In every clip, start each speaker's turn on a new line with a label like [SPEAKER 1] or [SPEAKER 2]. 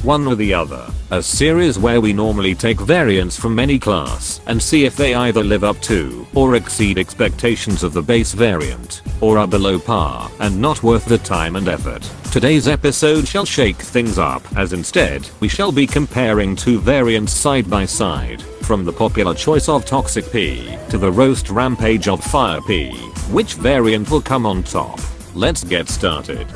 [SPEAKER 1] one or the other, a series where we normally take variants from any class and see if they either live up to or exceed expectations of the base variant, or are below par and not worth the time and effort. Today's episode shall shake things up, as instead we shall be comparing two variants side by side, from the popular choice of Toxic Pea to the roast rampage of Fire Pea. Which variant will come on top? Let's get started.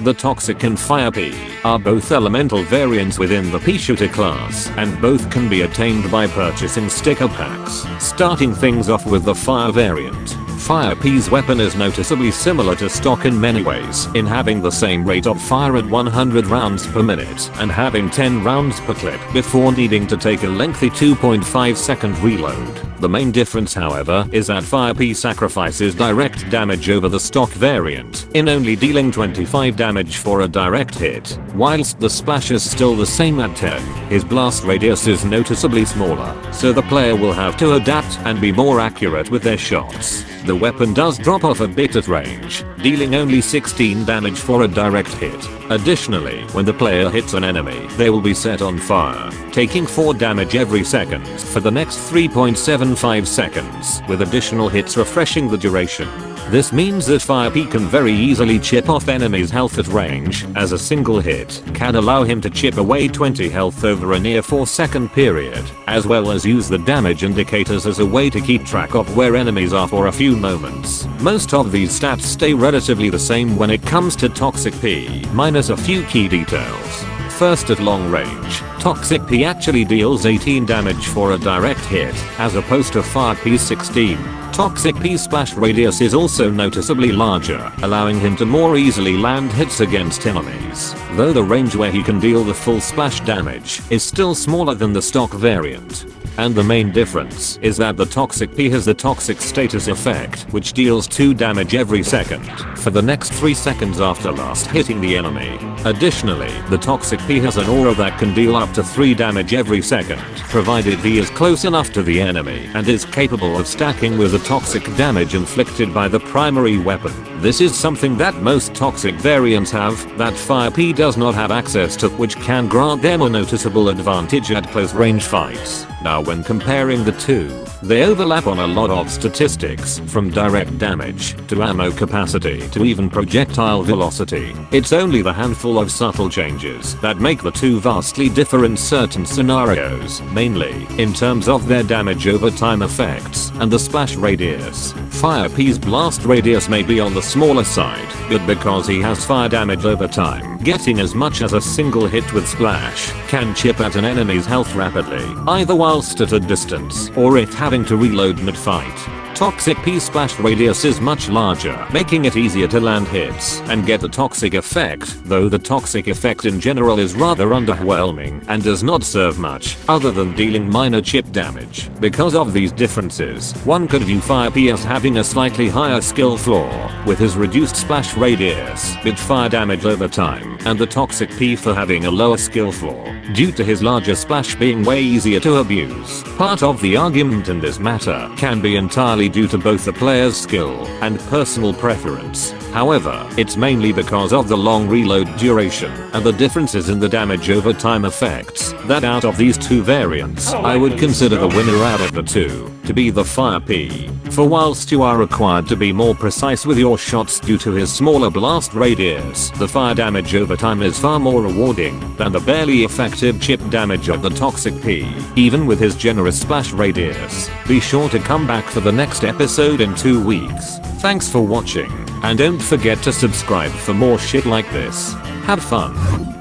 [SPEAKER 1] The Toxic and Fire Pea are both elemental variants within the Pea Shooter class, and both can be attained by purchasing sticker packs. Starting things off with the Fire variant. Fire Pea's weapon is noticeably similar to stock in many ways, in having the same rate of fire at 100 rounds per minute and having 10 rounds per clip before needing to take a lengthy 2.5 second reload. The main difference, however, is that Fire Pea sacrifices direct damage over the stock variant, in only dealing 25 damage for a direct hit. Whilst the splash is still the same at 10, his blast radius is noticeably smaller, so the player will have to adapt and be more accurate with their shots. The weapon does drop off a bit at range, dealing only 16 damage for a direct hit. Additionally, when the player hits an enemy, they will be set on fire, taking 4 damage every second for the next 3.75 seconds, with additional hits refreshing the duration. This means that Fire Pea can very easily chip off enemies' health at range, as a single hit can allow him to chip away 20 health over a near 4-second period, as well as use the damage indicators as a way to keep track of where enemies are for a few moments. Most of these stats stay relatively the same when it comes to Toxic Pea, minus a few key details. First, at long range, Toxic Pea actually deals 18 damage for a direct hit, as opposed to Fire Pea's 16. Toxic Pea's splash radius is also noticeably larger, allowing him to more easily land hits against enemies, though the range where he can deal the full splash damage is still smaller than the stock variant. And the main difference is that the Toxic Pea has the Toxic Status effect, which deals 2 damage every second for the next 3 seconds after last hitting the enemy. Additionally, the Toxic Pea has an aura that can deal up to 3 damage every second, provided he is close enough to the enemy and is capable of stacking with the toxic damage inflicted by the primary weapon. This is something that most toxic variants have, that Fire Pea does not have access to, which can grant them a noticeable advantage at close range fights. Now, when comparing the two, they overlap on a lot of statistics, from direct damage to ammo capacity to even projectile velocity. It's only the handful of subtle changes that make the two vastly differ in certain scenarios, mainly in terms of their damage over time effects and the splash radius. Fire Pea's blast radius may be on the smaller side, but because he has fire damage over time, getting as much as a single hit with splash can chip at an enemy's health rapidly, either whilst at a distance or if having to reload mid-fight. Toxic Pea's splash radius is much larger, making it easier to land hits and get the toxic effect, though the toxic effect in general is rather underwhelming and does not serve much, other than dealing minor chip damage. Because of these differences, one could view Fire Pea as having a slightly higher skill floor, with his reduced splash radius, but fire damage over time, and the Toxic Pea for having a lower skill floor, due to his larger splash being way easier to abuse. Part of the argument in this matter can be entirely due to both the player's skill and personal preference. However, it's mainly because of the long reload duration and the differences in the damage over time effects that out of these two variants, I would consider the winner out of the two to be the Fire Pea. For whilst you are required to be more precise with your shots due to his smaller blast radius, the fire damage over time is far more rewarding than the barely effective chip damage of the Toxic Pea, even with his generous splash radius. Be sure to come back for the next episode in 2 weeks. Thanks for watching, and don't forget to subscribe for more shit like this. Have fun.